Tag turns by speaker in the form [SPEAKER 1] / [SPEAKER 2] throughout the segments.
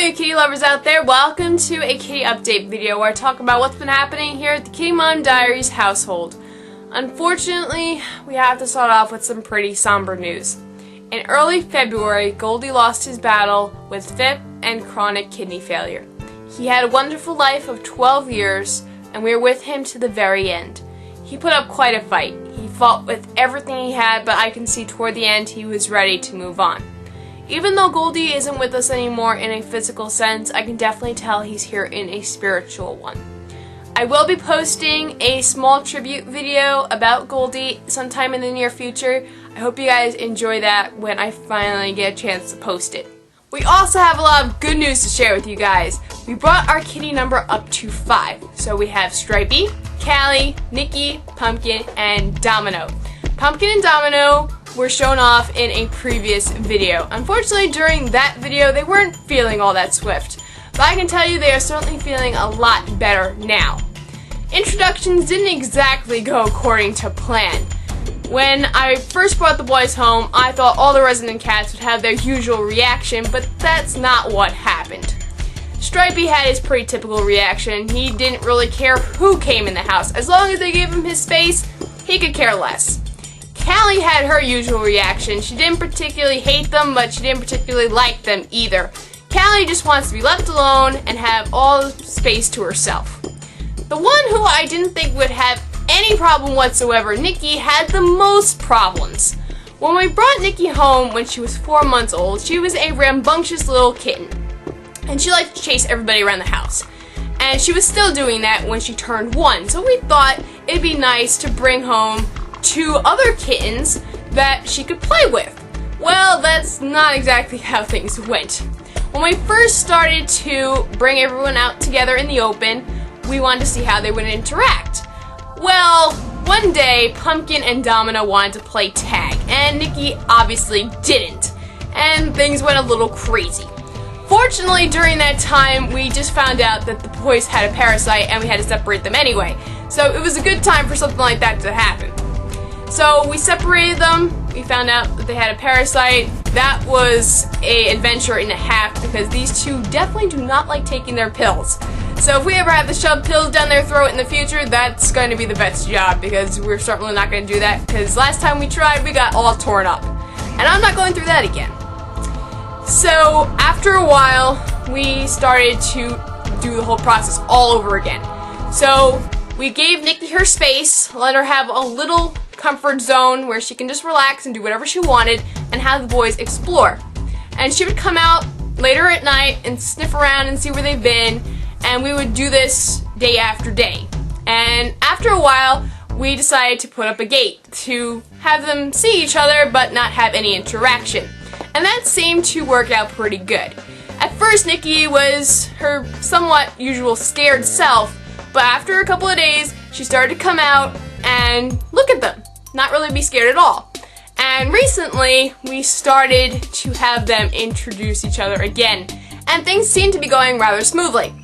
[SPEAKER 1] you kitty lovers out there, welcome to a kitty update video where I talk about what's been happening here at the KittyMomDiaries household. Unfortunately, we have to start off with some pretty somber news. In early February, Goldie lost his battle with FIP and chronic kidney failure. He had a wonderful life of 12 years, and we were with him to the very end. He put up quite a fight. He fought with everything he had, but I can see toward the end he was ready to move on. Even though Goldie isn't with us anymore in a physical sense, I can definitely tell he's here in a spiritual one. I will be posting a small tribute video about Goldie sometime in the near future. I hope you guys enjoy that when I finally get a chance to post it. We also have a lot of good news to share with you guys. We brought our kitty number up to 5. So we have Stripey, Callie, Nikki, Pumpkin, and Domino. Pumpkin and Domino were shown off in a previous video. Unfortunately, during that video, they weren't feeling all that swift. But I can tell you they are certainly feeling a lot better now. Introductions didn't exactly go according to plan. When I first brought the boys home, I thought all the resident cats would have their usual reaction, but that's not what happened. Stripey had his pretty typical reaction. He didn't really care who came in the house. As long as they gave him his space, he could care less. Callie had her usual reaction. She didn't particularly hate them, but she didn't particularly like them either. Callie just wants to be left alone and have all the space to herself. The one who I didn't think would have any problem whatsoever, Nikki, had the most problems. When we brought Nikki home when she was 4 months old, she was a rambunctious little kitten. And she liked to chase everybody around the house. And she was still doing that when she turned 1, so we thought it'd be nice to bring home 2 other kittens that she could play with. Well, that's not exactly how things went. When we first started to bring everyone out together in the open, we wanted to see how they would interact. Well, one day, Pumpkin and Domino wanted to play tag, and Nikki obviously didn't, and things went a little crazy. Fortunately, during that time, we just found out that the boys had a parasite and we had to separate them anyway, so it was a good time for something like that to happen. So we separated them, we found out that they had a parasite. That was an adventure and a half because these two definitely do not like taking their pills. So if we ever have to shove pills down their throat in the future, that's going to be the best job because we're certainly not going to do that because last time we tried, we got all torn up. And I'm not going through that again. So after a while, we started to do the whole process all over again. So we gave Nikki her space, let her have a little comfort zone where she can just relax and do whatever she wanted and have the boys explore. And she would come out later at night and sniff around and see where they've been, and we would do this day after day. And after a while, we decided to put up a gate to have them see each other but not have any interaction. And that seemed to work out pretty good. At first, Nikki was her somewhat usual scared self, but after a couple of days, she started to come out and look at them, not really be scared at all. And recently, we started to have them introduce each other again, and things seem to be going rather smoothly.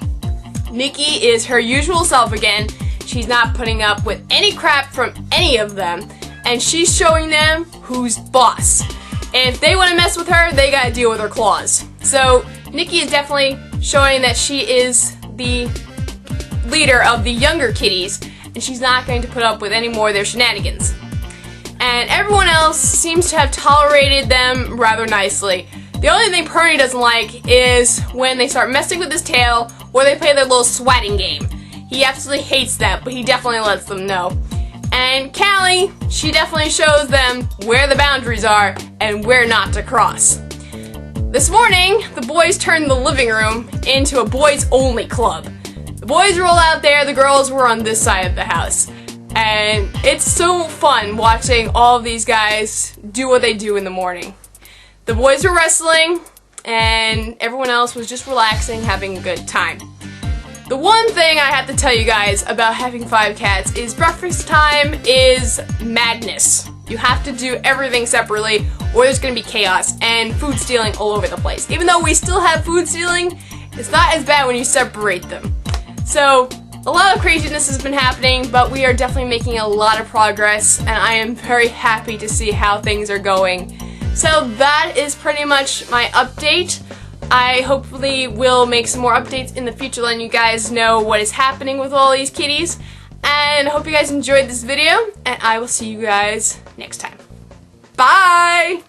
[SPEAKER 1] Nikki is her usual self again. She's not putting up with any crap from any of them, and she's showing them who's boss. If they want to mess with her, they gotta deal with her claws. So Nikki is definitely showing that she is the leader of the younger kitties, and she's not going to put up with any more of their shenanigans. And everyone else seems to have tolerated them rather nicely. The only thing Perny doesn't like is when they start messing with his tail or they play their little swatting game. He absolutely hates that, but he definitely lets them know. And Callie, she definitely shows them where the boundaries are and where not to cross. This morning, the boys turned the living room into a boys-only club. The boys were all out there, the girls were on this side of the house. And it's so fun watching all of these guys do what they do in the morning. The boys were wrestling, and everyone else was just relaxing, having a good time. The one thing I have to tell you guys about having 5 cats is breakfast time is madness. You have to do everything separately, or there's going to be chaos and food stealing all over the place. Even though we still have food stealing, it's not as bad when you separate them. So, a lot of craziness has been happening, but we are definitely making a lot of progress, and I am very happy to see how things are going. So that is pretty much my update. I hopefully will make some more updates in the future letting you guys know what is happening with all these kitties. And I hope you guys enjoyed this video, and I will see you guys next time. Bye!